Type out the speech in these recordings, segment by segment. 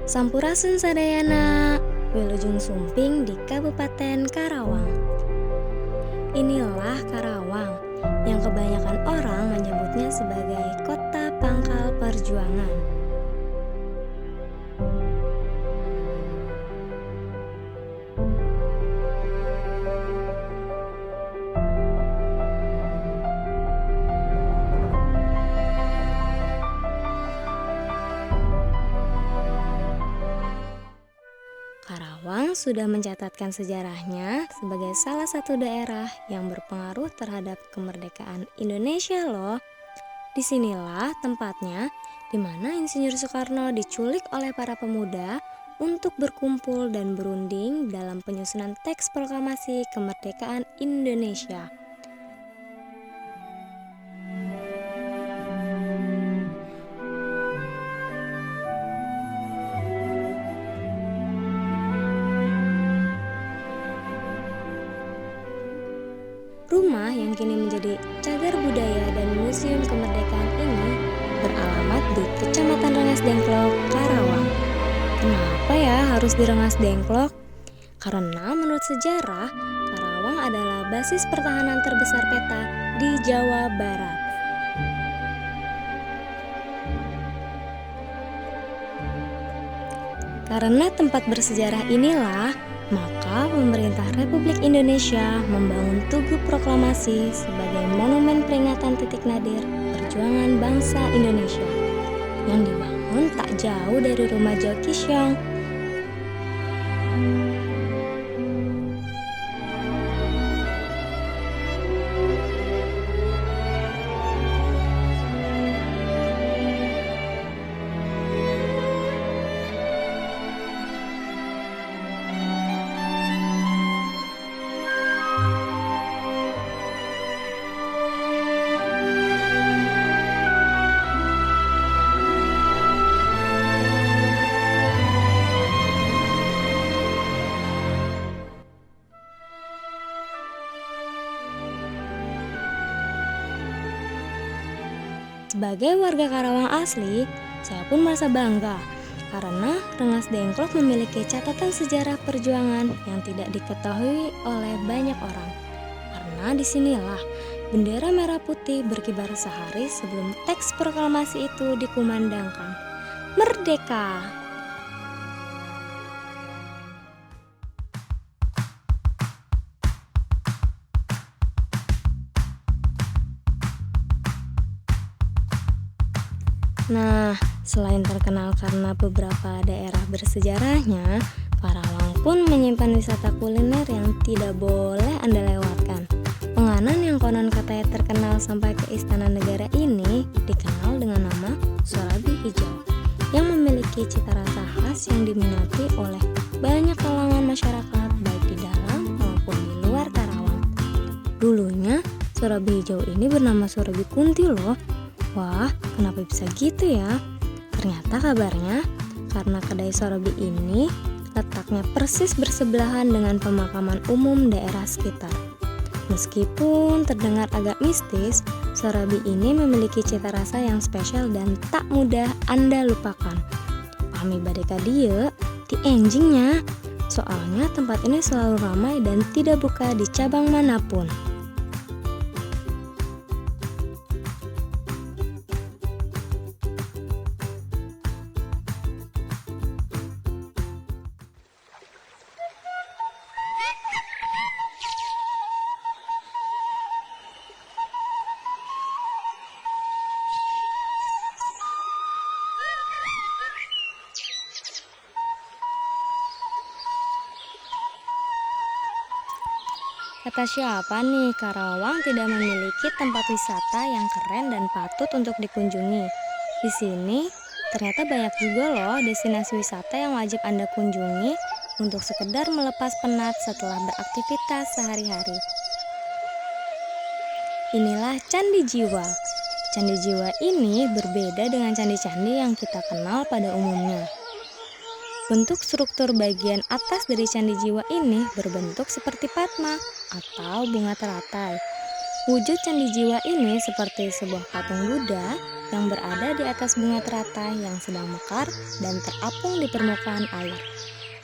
Sampurasun Sadayana, Wilujeng Sumping di Kabupaten Karawang. Inilah Karawang yang kebanyakan orang menyebutnya sebagai kota pangkal perjuangan. Karawang sudah mencatatkan sejarahnya sebagai salah satu daerah yang berpengaruh terhadap kemerdekaan Indonesia loh. Disinilah tempatnya di mana Insinyur Soekarno diculik oleh para pemuda untuk berkumpul dan berunding dalam penyusunan teks proklamasi kemerdekaan Indonesia. Rumah yang kini menjadi cagar budaya dan museum kemerdekaan ini beralamat di Kecamatan Rengas Dengklok, Karawang. Kenapa ya harus di Rengas Dengklok? Karena menurut sejarah, Karawang adalah basis pertahanan terbesar peta di Jawa Barat. Karena tempat bersejarah inilah, maka pemerintah Republik Indonesia membangun Tugu Proklamasi sebagai monumen peringatan titik nadir perjuangan bangsa Indonesia yang dibangun tak jauh dari rumah Jao Kisyong. Sebagai warga Karawang asli, saya pun merasa bangga karena Rengas Dengklok memiliki catatan sejarah perjuangan yang tidak diketahui oleh banyak orang. Karena disinilah bendera merah putih berkibar sehari sebelum teks proklamasi itu dikumandangkan. Merdeka! Nah, selain terkenal karena beberapa daerah bersejarahnya, Karawang pun menyimpan wisata kuliner yang tidak boleh Anda lewatkan. Penganan yang konon katanya terkenal sampai ke Istana Negara ini dikenal dengan nama sorabi hijau, yang memiliki cita rasa khas yang diminati oleh banyak kalangan masyarakat baik di dalam maupun di luar Karawang. Dulunya, sorabi hijau ini bernama sorabi kunti loh. Wah, kenapa bisa gitu ya? Ternyata kabarnya karena kedai sorabi ini letaknya persis bersebelahan dengan pemakaman umum daerah sekitar. Meskipun terdengar agak mistis, sorabi ini memiliki cita rasa yang spesial dan tak mudah Anda lupakan. Pahami badeka dia di enjingnya, soalnya tempat ini selalu ramai dan tidak buka di cabang manapun. Kata siapa nih, Karawang tidak memiliki tempat wisata yang keren dan patut untuk dikunjungi. Di sini ternyata banyak juga loh destinasi wisata yang wajib Anda kunjungi untuk sekedar melepas penat setelah beraktivitas sehari-hari. Inilah Candi Jiwa. Candi Jiwa ini berbeda dengan candi-candi yang kita kenal pada umumnya. Bentuk struktur bagian atas dari Candi Jiwa ini berbentuk seperti padma atau bunga teratai. Wujud Candi Jiwa ini seperti sebuah patung Buddha yang berada di atas bunga teratai yang sedang mekar dan terapung di permukaan air.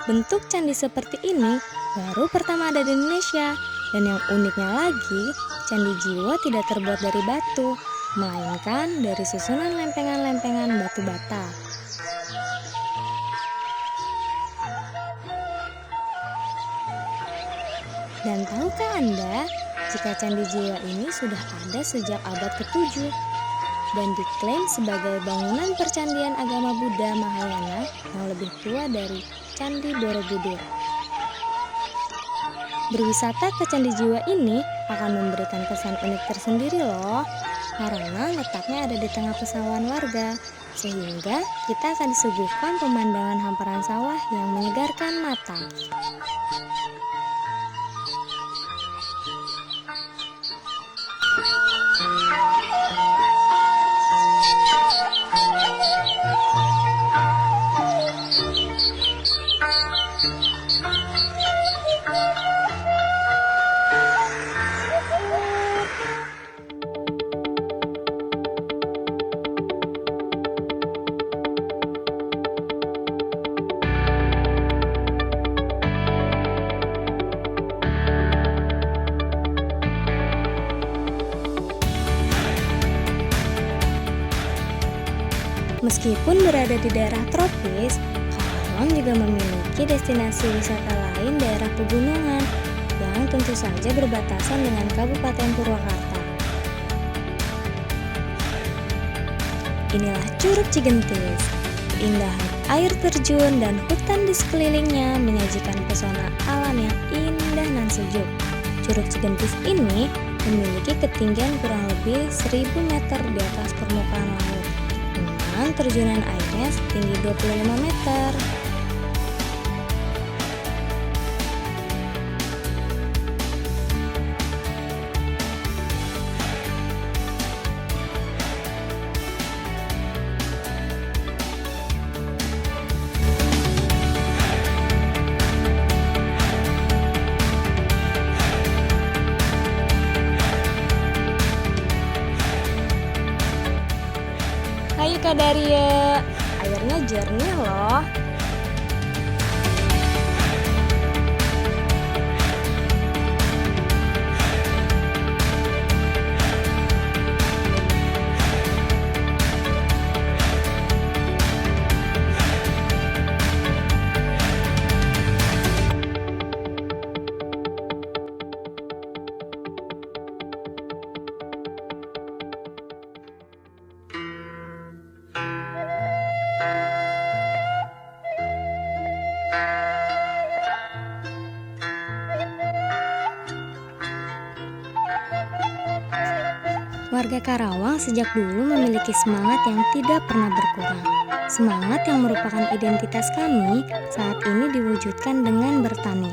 Bentuk candi seperti ini baru pertama ada di Indonesia, dan yang uniknya lagi, Candi Jiwa tidak terbuat dari batu, melainkan dari susunan lempengan-lempengan batu bata. Dan tahukah Anda jika Candi Jiwa ini sudah ada sejak abad ke-7 dan diklaim sebagai bangunan percandian agama Buddha Mahayana yang lebih tua dari Candi Borobudur. Berwisata ke Candi Jiwa ini akan memberikan kesan unik tersendiri loh, karena letaknya ada di tengah pesawahan warga, sehingga kita akan disuguhkan pemandangan hamparan sawah yang menyegarkan mata. Meskipun berada di daerah tropis, Karawang juga memiliki destinasi wisata lain daerah pegunungan yang tentu saja berbatasan dengan Kabupaten Purwakarta. Inilah Curug Cigentis. Keindahan air terjun dan hutan di sekelilingnya menyajikan pesona alam yang indah dan sejuk. Curug Cigentis ini memiliki ketinggian kurang lebih 1000 meter di atas permukaan laut, dengan terjunan airnya setinggi 25 meter. Ayo Kak Daria, airnya jernih loh. Warga Karawang sejak dulu memiliki semangat yang tidak pernah berkurang. Semangat yang merupakan identitas kami saat ini diwujudkan dengan bertani.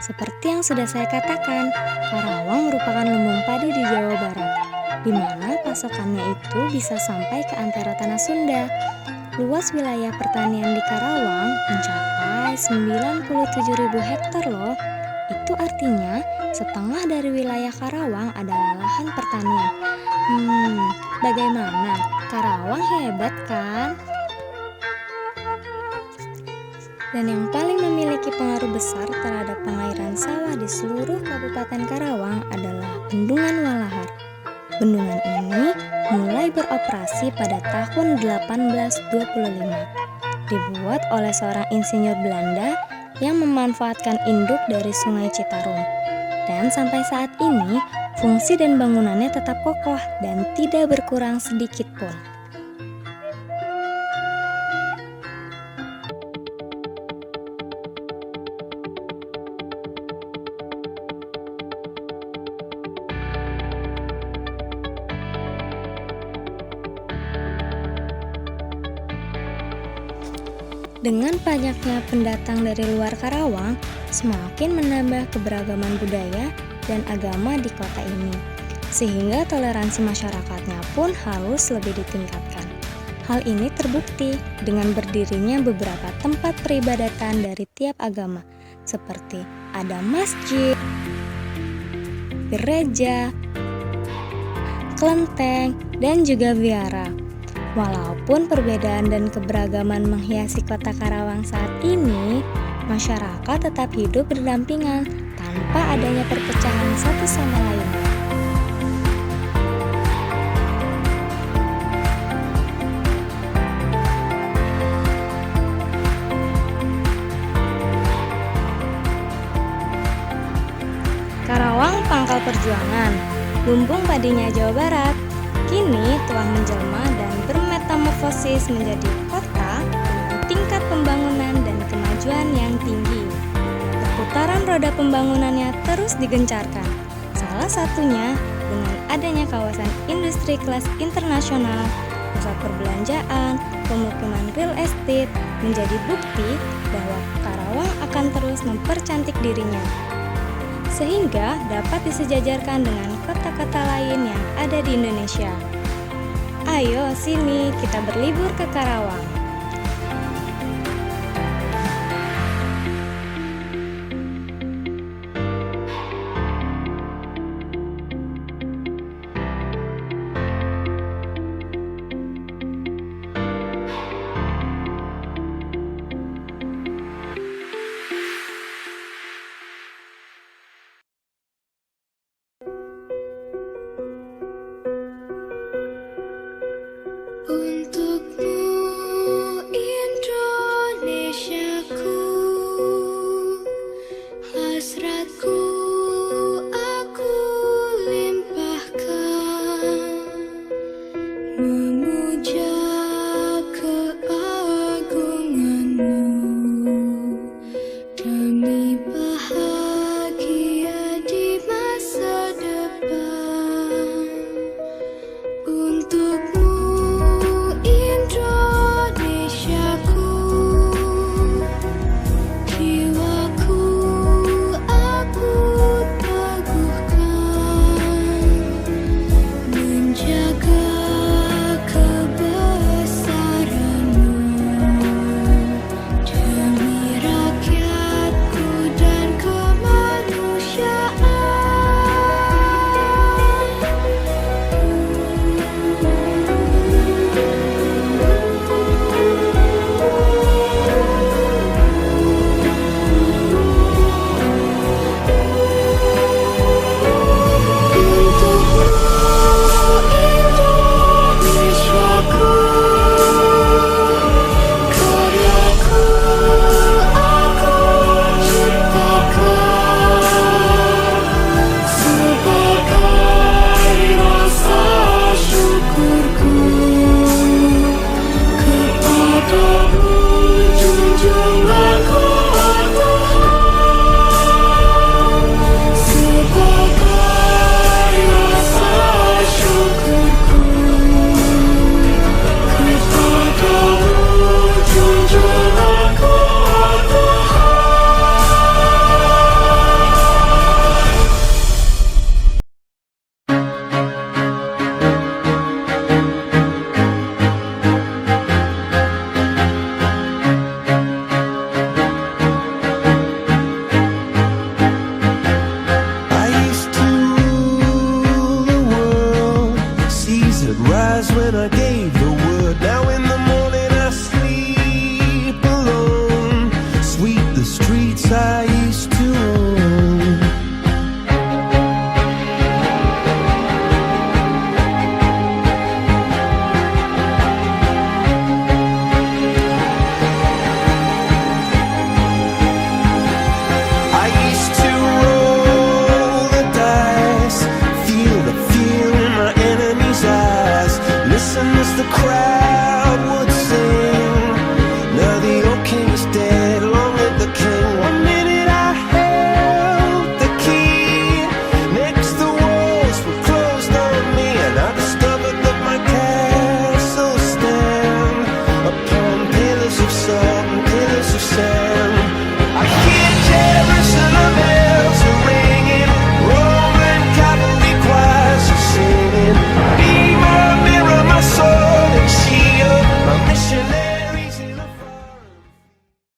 Seperti yang sudah saya katakan, Karawang merupakan lumbung padi di Jawa Barat, di mana pasokannya itu bisa sampai ke antara tanah Sunda. Luas wilayah pertanian di Karawang mencapai 97.000 hektar loh. Itu artinya setengah dari wilayah Karawang adalah lahan pertanian. Bagaimana? Karawang hebat kan? Dan yang paling memiliki pengaruh besar terhadap pengairan sawah di seluruh Kabupaten Karawang adalah Bendungan Walahar. Bendungan ini mulai beroperasi pada tahun 1825. Dibuat oleh seorang insinyur Belanda yang memanfaatkan induk dari Sungai Citarum. Dan sampai saat ini, fungsi dan bangunannya tetap kokoh dan tidak berkurang sedikit pun. Dengan banyaknya pendatang dari luar Karawang, semakin menambah keberagaman budaya dan agama di kota ini, sehingga toleransi masyarakatnya pun harus lebih ditingkatkan. Hal ini terbukti dengan berdirinya beberapa tempat peribadatan dari tiap agama, seperti ada masjid, gereja, kelenteng, dan juga vihara. Walaupun perbedaan dan keberagaman menghiasi kota Karawang saat ini, masyarakat tetap hidup berdampingan tanpa adanya perpecahan satu sama lain. Karawang Pangkal Perjuangan, lumbung padinya Jawa Barat, kini telah menjelma dan bermetamorfosis menjadi kota dengan tingkat pembangunan dan kemajuan yang tinggi. Perputaran roda pembangunannya terus digencarkan, salah satunya dengan adanya kawasan industri kelas internasional, pusat perbelanjaan, pemukiman real estate menjadi bukti bahwa Karawang akan terus mempercantik dirinya, sehingga dapat disejajarkan dengan kota-kota lain yang ada di Indonesia. Ayo sini kita berlibur ke Karawang.